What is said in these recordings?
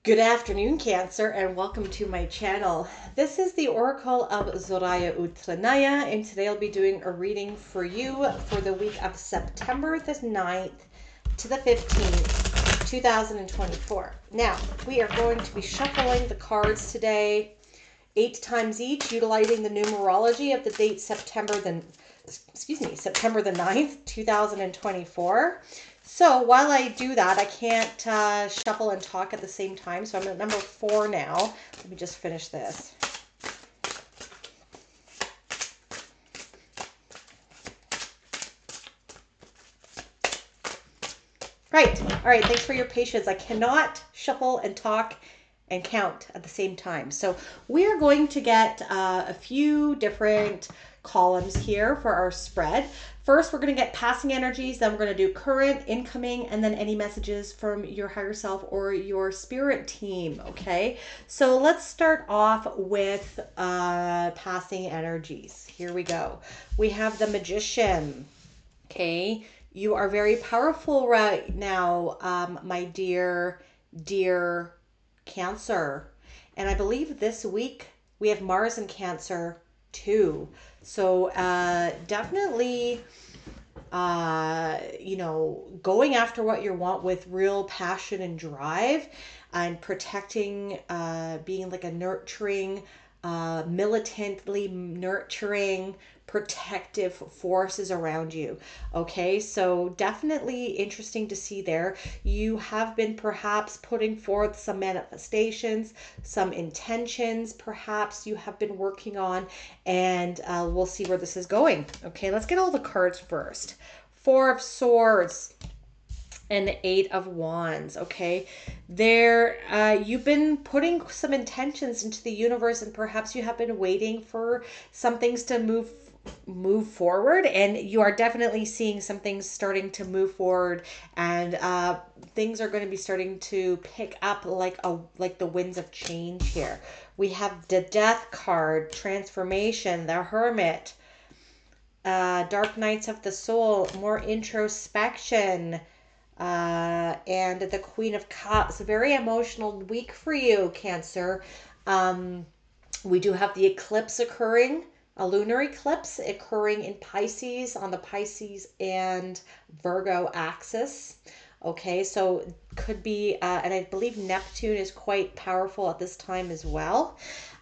Good afternoon, Cancer, and welcome to my channel. This is the Oracle of Zoraya Utlanaya, and today I'll be doing a reading for you for the week of September the 9th to the 15th, 2024. Now, we are going to be shuffling the cards today 8 times each, utilizing the numerology of the date September the 9th, 2024. So while I do that, I can't shuffle and talk at the same time. So I'm at number 4 now. Let me just finish this. Right. All right. Thanks for your patience. I cannot shuffle and talk and count at the same time. So we are going to get a few different columns here for our spread. First, we're going to get passing energies, then we're going to do current, incoming, and then any messages from your higher self or your spirit team, okay? So let's start off with passing energies. Here we go. We have the Magician, okay? You are very powerful right now, my dear Cancer. And I believe this week we have Mars in Cancer too. So definitely, going after what you want with real passion and drive and protecting, being like a nurturing, militantly nurturing, protective forces around you. Okay, so definitely interesting to see there. You have been perhaps putting forth some manifestations, some intentions, perhaps you have been working on, and we'll see where this is going. Okay, let's get all the cards first. Four of Swords and the Eight of Wands. Okay, there you've been putting some intentions into the universe, and perhaps you have been waiting for some things to move forward, and you are definitely seeing some things starting to move forward, and things are going to be starting to pick up like the winds of change here. We have the Death card, transformation, the Hermit, Dark Nights of the Soul, more introspection, and the Queen of Cups. A very emotional week for you, Cancer. We do have the eclipse occurring, a lunar eclipse occurring in Pisces on the Pisces and Virgo axis. Okay, so could be, and I believe Neptune is quite powerful at this time as well.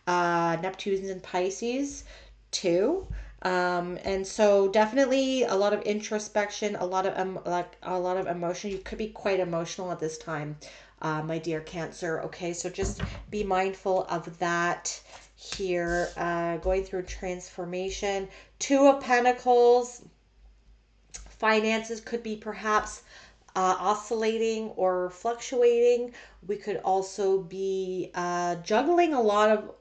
Neptune's in Pisces too. And so definitely a lot of introspection, a lot of emotion. You could be quite emotional at this time, my dear Cancer. Okay, so just be mindful of that here. Going through transformation. Two of Pentacles. Finances could be perhaps oscillating or fluctuating. We could also be juggling a lot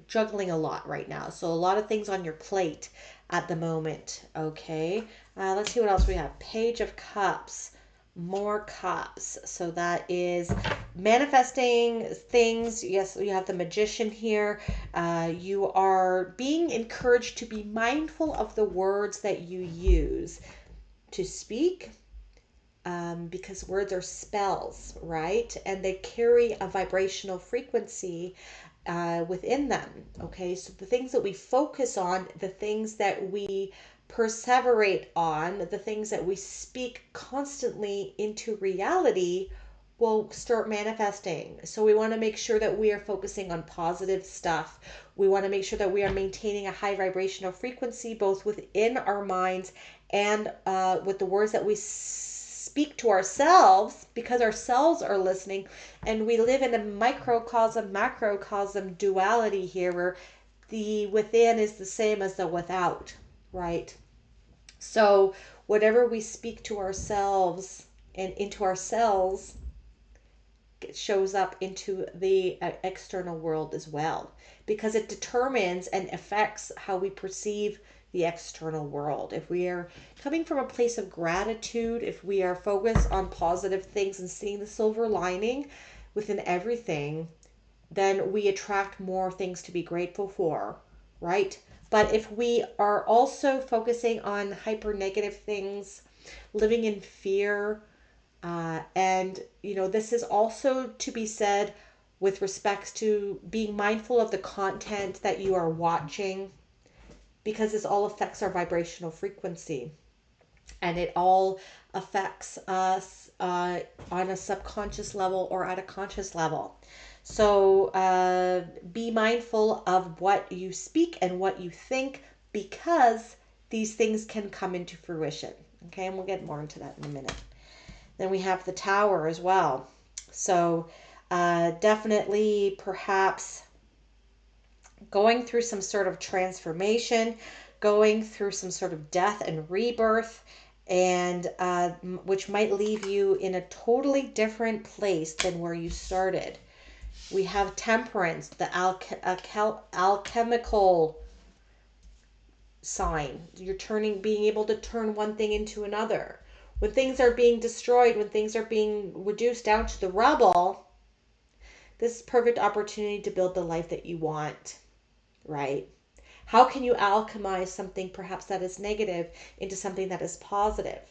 juggling a lot right now. So a lot of things on your plate at the moment. Okay, let's see what else we have. Page of Cups, more cups. So that is manifesting things. Yes, you have the Magician here. You are being encouraged to be mindful of the words that you use to speak, because words are spells, right? And they carry a vibrational frequency within them. Okay, so the things that we focus on, the things that we perseverate on, the things that we speak constantly into reality will start manifesting. So we want to make sure that we are focusing on positive stuff. We want to make sure that we are maintaining a high vibrational frequency both within our minds and with the words that we speak to ourselves, because ourselves are listening, and we live in a microcosm macrocosm duality here where the within is the same as the without, right? So whatever we speak to ourselves and into ourselves, it shows up into the external world as well, because it determines and affects how we perceive the external world. If we are coming from a place of gratitude, if we are focused on positive things and seeing the silver lining within everything, then we attract more things to be grateful for, right? But if we are also focusing on hyper negative things, living in fear, And, this is also to be said with respects to being mindful of the content that you are watching, because this all affects our vibrational frequency, and it all affects us on a subconscious level or at a conscious level. So be mindful of what you speak and what you think, because these things can come into fruition. Okay, and we'll get more into that in a minute. Then we have the Tower as well. So definitely perhaps going through some sort of transformation, going through some sort of death and rebirth, and which might leave you in a totally different place than where you started. We have Temperance, the alchemical sign. You're being able to turn one thing into another. When things are being destroyed, when things are being reduced down to the rubble, this is perfect opportunity to build the life that you want, right? How can you alchemize something perhaps that is negative into something that is positive?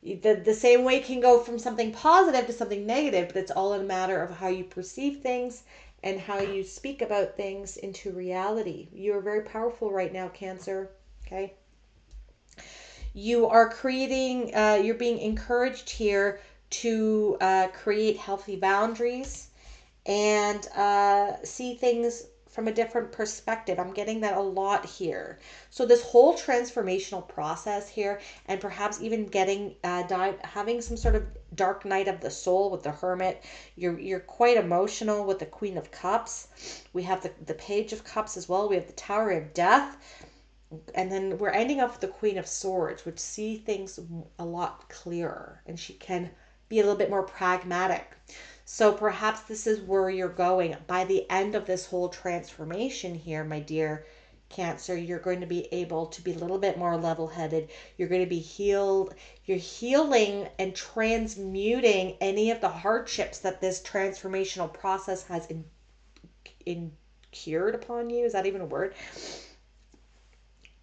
The same way can go from something positive to something negative, but it's all a matter of how you perceive things and how you speak about things into reality. You are very powerful right now, Cancer. Okay. You are you're being encouraged here to create healthy boundaries and see things from a different perspective. I'm getting that a lot here. So this whole transformational process here, and perhaps even getting having some sort of dark night of the soul with the Hermit. You're quite emotional with the Queen of Cups. We have the Page of Cups as well. We have the Tower of Death. And then we're ending up with the Queen of Swords, which see things a lot clearer, and she can be a little bit more pragmatic. So perhaps this is where you're going. By the end of this whole transformation here, my dear Cancer, you're going to be able to be a little bit more level-headed. You're going to be healed. You're healing and transmuting any of the hardships that this transformational process has cured upon you. Is that even a word?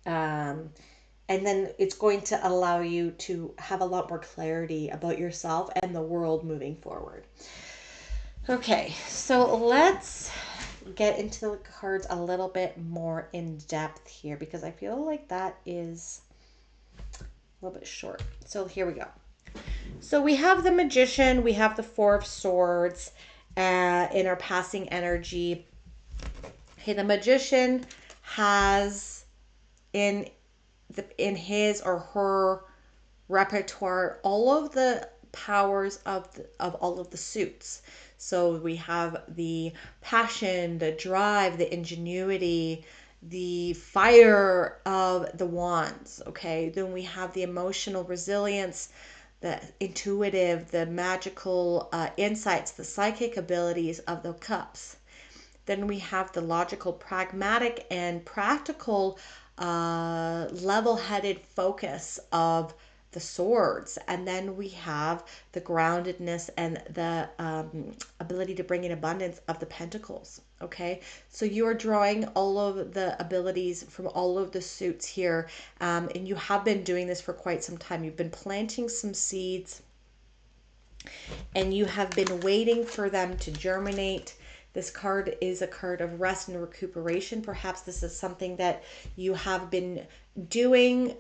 And then it's going to allow you to have a lot more clarity about yourself and the world moving forward. Okay, so let's get into the cards a little bit more in depth here, because I feel like that is a little bit short. So here we go. So we have the Magician, we have the Four of Swords in our passing energy. Okay, the Magician has in his or her repertoire all of the powers of all of the suits. So we have the passion, the drive, the ingenuity, the fire of the wands. Okay, then we have the emotional resilience, the intuitive, the magical insights, the psychic abilities of the cups. Then we have the logical, pragmatic, and practical, level-headed focus of the swords. And then we have the groundedness and the ability to bring in abundance of the pentacles. Okay, so you are drawing all of the abilities from all of the suits here, and you have been doing this for quite some time. You've been planting some seeds, and you have been waiting for them to germinate. This card is a card of rest and recuperation. Perhaps this is something that you have been doing.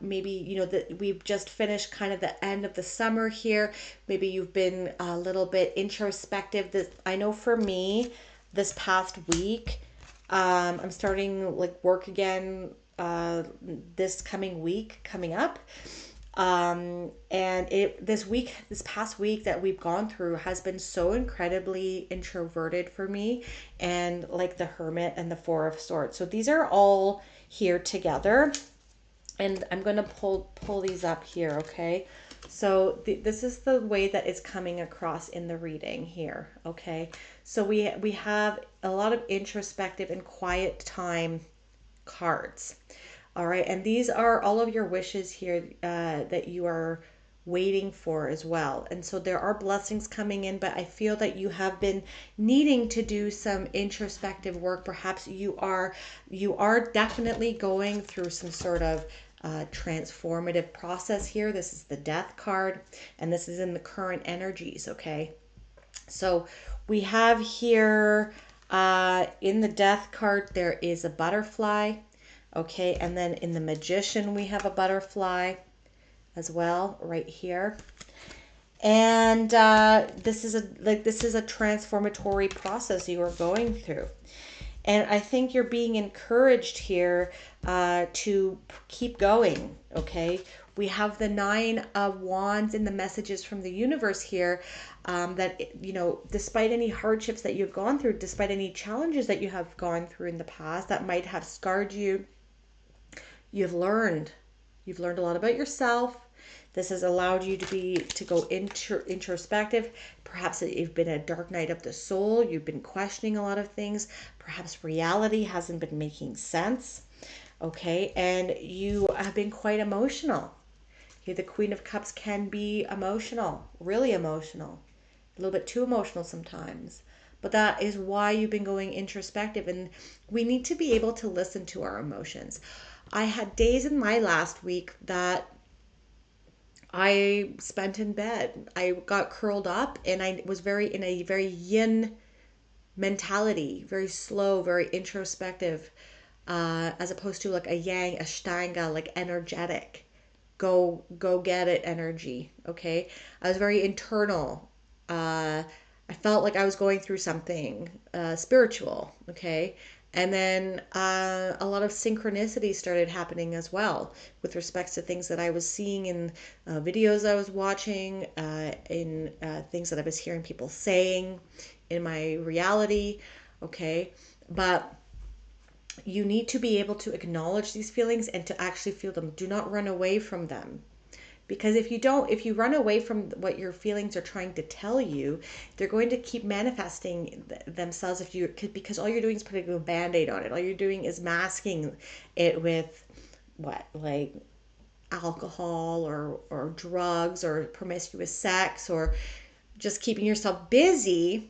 Maybe, that we've just finished kind of the end of the summer here. Maybe you've been a little bit introspective. I know for me, this past week, I'm starting work again this coming week coming up. And this past week that we've gone through has been so incredibly introverted for me, and like the Hermit and the Four of Swords. So these are all here together, and I'm going to pull these up here. Okay. So this is the way that it's coming across in the reading here. Okay. So we have a lot of introspective and quiet time cards. All right, and these are all of your wishes here that you are waiting for as well. And so there are blessings coming in, but I feel that you have been needing to do some introspective work. Perhaps you are definitely going through some sort of transformative process here. This is the Death card, and this is in the current energies, okay? So we have here in the Death card, there is a butterfly, okay? And then in the Magician, we have a butterfly as well, right here. And this is a transformatory process you are going through. And I think you're being encouraged here to keep going, okay? We have the 9 of Wands in the messages from the universe here, that, you know, despite any hardships that you've gone through, despite any challenges that you have gone through in the past that might have scarred you, you've learned. You've learned a lot about yourself. This has allowed you to go introspective. Perhaps you've been a dark night of the soul. You've been questioning a lot of things. Perhaps reality hasn't been making sense. Okay, and you have been quite emotional. Okay, the Queen of Cups can be emotional, really emotional, a little bit too emotional sometimes. But that is why you've been going introspective, and we need to be able to listen to our emotions. I had days in my last week that I spent in bed. I got curled up and I was in a very yin mentality, very slow, very introspective, as opposed to like a yang, ashtanga, like energetic, go get it energy. Okay, I was very internal. I felt like I was going through something spiritual. Okay, and then a lot of synchronicity started happening as well with respects to things that I was seeing in videos I was watching, in things that I was hearing people saying in my reality. Okay, but you need to be able to acknowledge these feelings and to actually feel them. Do not run away from them. Because if you run away from what your feelings are trying to tell you, they're going to keep manifesting themselves because all you're doing is putting a band-aid on it. All you're doing is masking it with like alcohol or drugs or promiscuous sex or just keeping yourself busy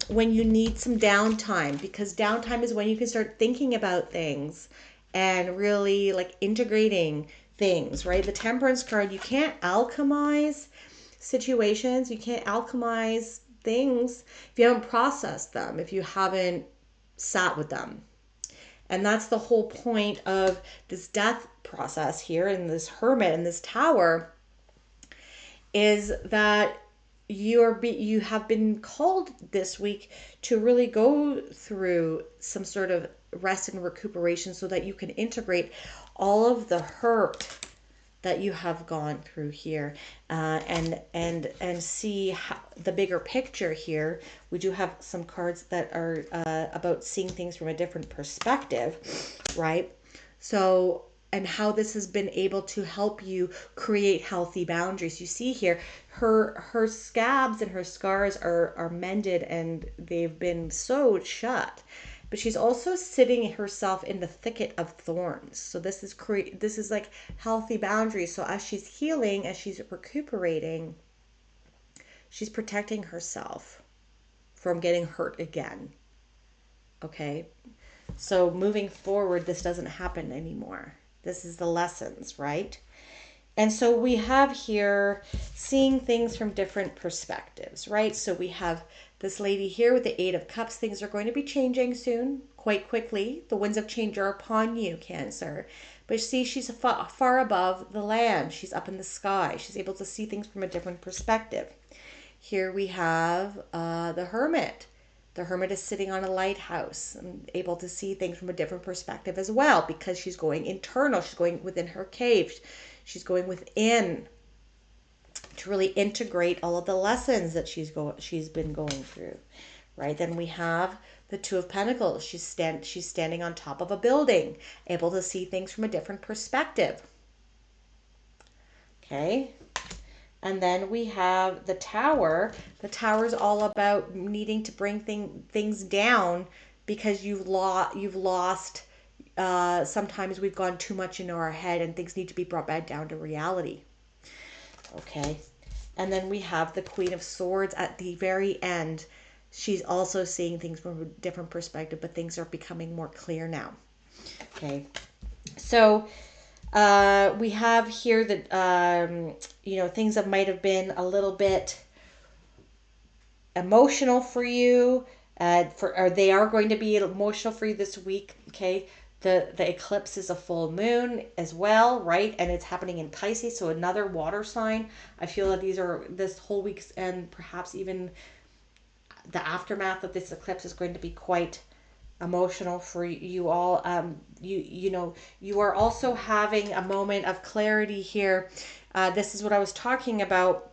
when you need some downtime, because downtime is when you can start thinking about things and really like integrating things, right? The Temperance card, you can't alchemize situations, you can't alchemize things if you haven't processed them, if you haven't sat with them. And that's the whole point of this death process here in this hermit in this tower, is that you have been called this week to really go through some sort of rest and recuperation so that you can integrate all of the hurt that you have gone through here, and see the bigger picture here. We do have some cards that are about seeing things from a different perspective, right? So, and how this has been able to help you create healthy boundaries. You see here, her scabs and her scars are mended and they've been sewed shut. But she's also sitting herself in the thicket of thorns. So this is like healthy boundaries. So as she's healing, as she's recuperating, she's protecting herself from getting hurt again. Okay? So moving forward, this doesn't happen anymore. This is the lessons, right? And so we have here seeing things from different perspectives, right? So we have this lady here with the 8 of Cups. Things are going to be changing soon, quite quickly. The winds of change are upon you, Cancer. But see, she's far above the land. She's up in the sky. She's able to see things from a different perspective. Here we have the Hermit. The Hermit is sitting on a lighthouse and able to see things from a different perspective as well, because she's going internal. She's going within her cave. She's going within to really integrate all of the lessons that she's been going through, right? Then we have the 2 of Pentacles. She's standing on top of a building, able to see things from a different perspective. Okay. And then we have the Tower. The Tower is all about needing to bring things down because you've lost. Sometimes we've gone too much into our head and things need to be brought back down to reality. Okay. And then we have the Queen of Swords at the very end. She's also seeing things from a different perspective, but things are becoming more clear now. Okay. So We have here that, things that might have been a little bit emotional for you, or they are going to be emotional for you this week. Okay, the eclipse is a full moon as well, right? And it's happening in Pisces, so another water sign. I feel that these are this whole week's, and perhaps even the aftermath of this eclipse is going to be quite emotional for you all. You are also having a moment of clarity here. This is what I was talking about.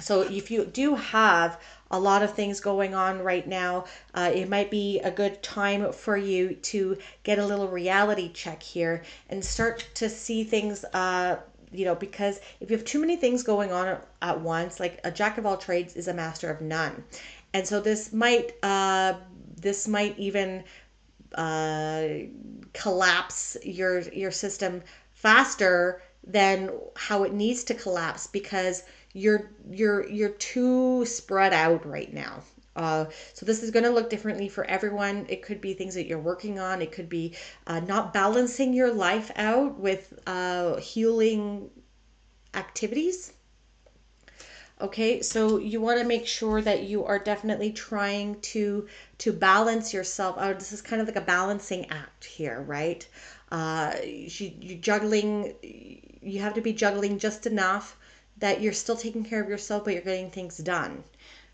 So if you do have a lot of things going on right now, it might be a good time for you to get a little reality check here and start to see things. Because if you have too many things going on at once, like a jack of all trades is a master of none, and so this might even uh, collapse your system faster than how it needs to collapse because you're too spread out right now. So this is going to look differently for everyone. It could be things that you're working on. It could be not balancing your life out with healing activities. Okay, so you want to make sure that you are definitely trying to balance yourself out. This is kind of like a balancing act here, right? You juggling. You have to be juggling just enough that you're still taking care of yourself, but you're getting things done.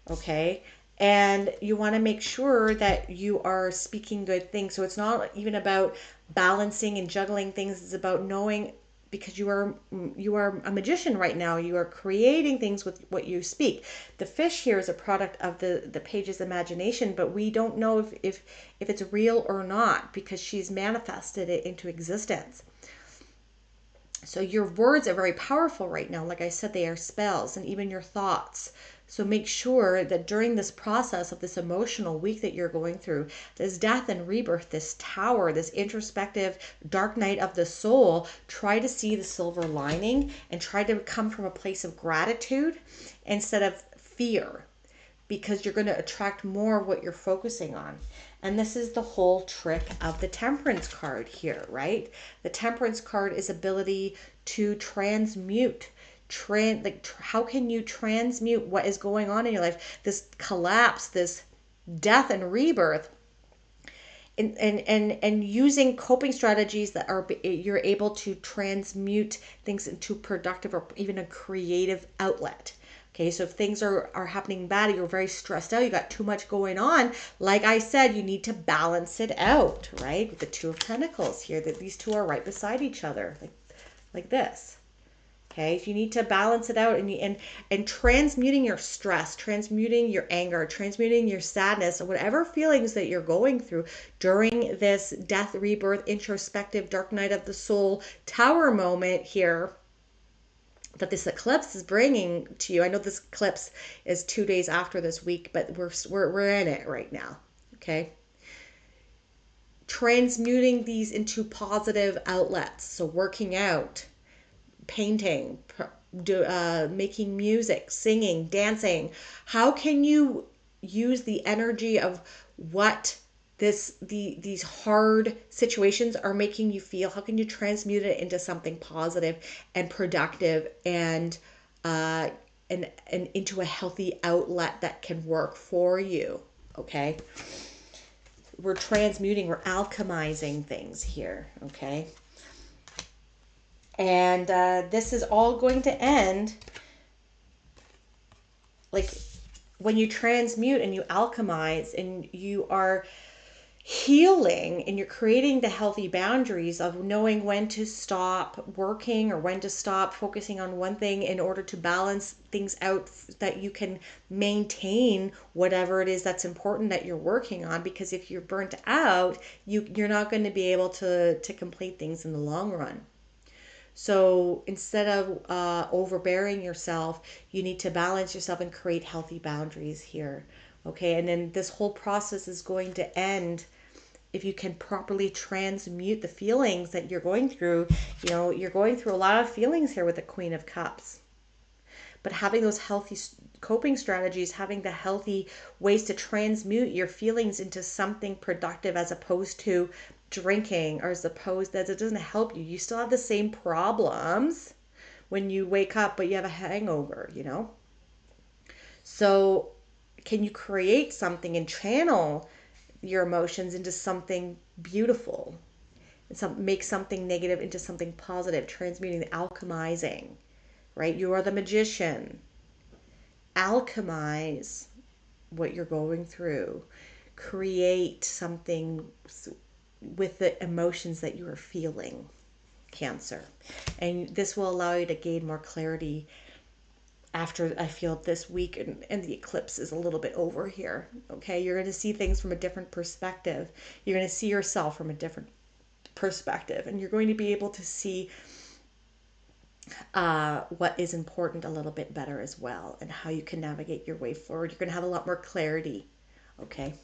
Okay, and you want to make sure that you are speaking good things. So it's not even about balancing and juggling things. It's about knowing, because you are a magician right now. You are creating things with what you speak. The fish here is a product of the page's imagination, but we don't know if it's real or not because she's manifested it into existence. So your words are very powerful right now. Like I said, they are spells, and even your thoughts. So make sure that during this process of this emotional week that you're going through, this death and rebirth, this tower, this introspective dark night of the soul, try to see the silver lining and try to come from a place of gratitude instead of fear, because you're going to attract more of what you're focusing on. And this is the whole trick of the Temperance card here, right? The Temperance card is ability to transmute. How can you transmute what is going on in your life? This collapse, this death and rebirth, and using coping strategies that are you're able to transmute things into productive or even a creative outlet. Okay, so if things are happening bad, you're very stressed out, you got too much going on, like I said, you need to balance it out, right? With the Two of Pentacles here, that these two are right beside each other, like this. Okay, if you need to balance it out, and transmuting your stress, transmuting your anger, transmuting your sadness, or whatever feelings that you're going through during this death, rebirth, introspective, dark night of the soul tower moment here that this eclipse is bringing to you. I know this eclipse is 2 days after this week, but we're in it right now. Okay, transmuting these into positive outlets. So working out, painting, making music, singing, dancing. How can you use the energy of what these hard situations are making you feel? How can you transmute it into something positive and productive, and uh, and into a healthy outlet that can work for you? Okay, we're transmuting, we're alchemizing things here. Okay. And this is all going to end, like, when you transmute and you alchemize and you are healing and you're creating the healthy boundaries of knowing when to stop working or when to stop focusing on one thing in order to balance things out, that you can maintain whatever it is that's important that you're working on. Because if you're burnt out, you're not going to be able to complete things in the long run. So instead of overbearing yourself, you need to balance yourself and create healthy boundaries here. Okay, and then this whole process is going to end if you can properly transmute the feelings that you're going through. You're going through a lot of feelings here with the Queen of Cups. But having those healthy coping strategies, having the healthy ways to transmute your feelings into something productive, as opposed to drinking, or suppose that it doesn't help you. You still have the same problems when you wake up, but you have a hangover, you know? So, can you create something and channel your emotions into something beautiful? And make something negative into something positive, transmuting, alchemizing, right? You are the magician. Alchemize what you're going through. Create something with the emotions that you are feeling, Cancer. And this will allow you to gain more clarity after I feel this week and the eclipse is a little bit over here. Okay, you're going to see things from a different perspective. You're going to see yourself from a different perspective, and you're going to be able to see what is important a little bit better as well, and how you can navigate your way forward. You're going to have a lot more clarity. Okay.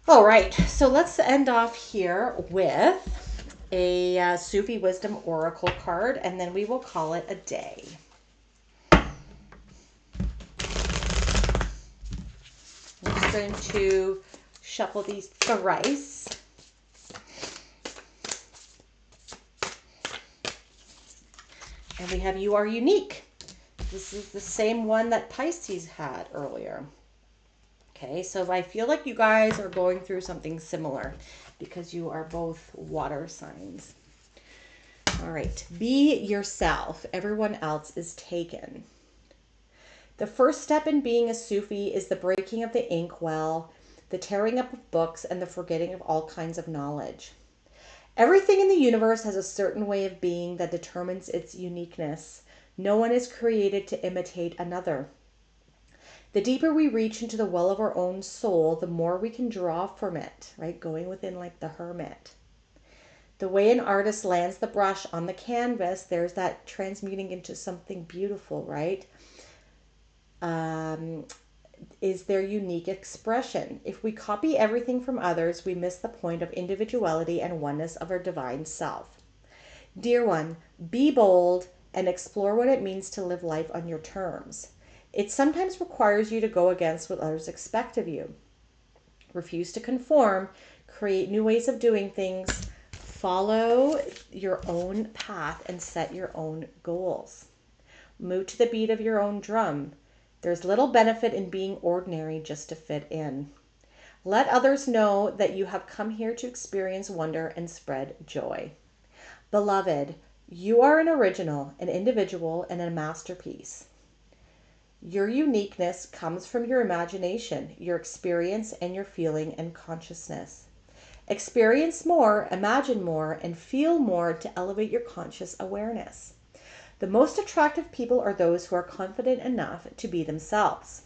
All right, so let's end off here with a Sufi Wisdom Oracle card, and then we will call it a day. I'm just going to shuffle these thrice. And we have You Are Unique. This is the same one that Pisces had earlier. Okay, so I feel like you guys are going through something similar because you are both water signs. All right, be yourself. Everyone else is taken. The first step in being a Sufi is the breaking of the inkwell, the tearing up of books, and the forgetting of all kinds of knowledge. Everything in the universe has a certain way of being that determines its uniqueness. No one is created to imitate another. The deeper we reach into the well of our own soul, the more we can draw from it, right? Going within like the hermit. The way an artist lands the brush on the canvas, there's that transmuting into something beautiful, right? Is their unique expression. If we copy everything from others, we miss the point of individuality and oneness of our divine self. Dear one, be bold and explore what it means to live life on your terms. It sometimes requires you to go against what others expect of you. Refuse to conform, create new ways of doing things, follow your own path, and set your own goals. Move to the beat of your own drum. There's little benefit in being ordinary just to fit in. Let others know that you have come here to experience wonder and spread joy. Beloved, you are an original, an individual, and a masterpiece. Your uniqueness comes from your imagination, your experience, and your feeling and consciousness. Experience more, imagine more, and feel more to elevate your conscious awareness. The most attractive people are those who are confident enough to be themselves.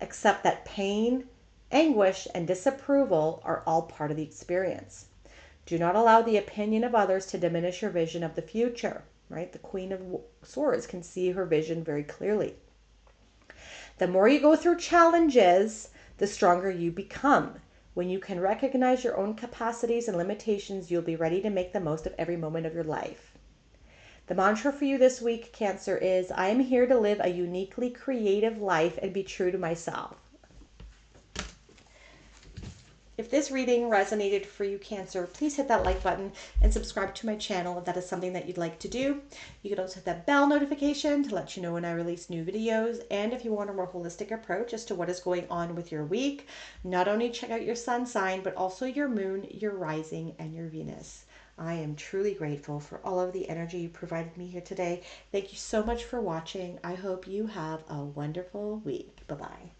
Accept that pain, anguish, and disapproval are all part of the experience. Do not allow the opinion of others to diminish your vision of the future, right? The Queen of Swords can see her vision very clearly. The more you go through challenges, the stronger you become. When you can recognize your own capacities and limitations, you'll be ready to make the most of every moment of your life. The mantra for you this week, Cancer, is I am here to live a uniquely creative life and be true to myself. If this reading resonated for you, Cancer, please hit that like button and subscribe to my channel if that is something that you'd like to do. You can also hit that bell notification to let you know when I release new videos. And if you want a more holistic approach as to what is going on with your week, not only check out your sun sign, but also your moon, your rising, and your Venus. I am truly grateful for all of the energy you provided me here today. Thank you so much for watching. I hope you have a wonderful week. Bye-bye.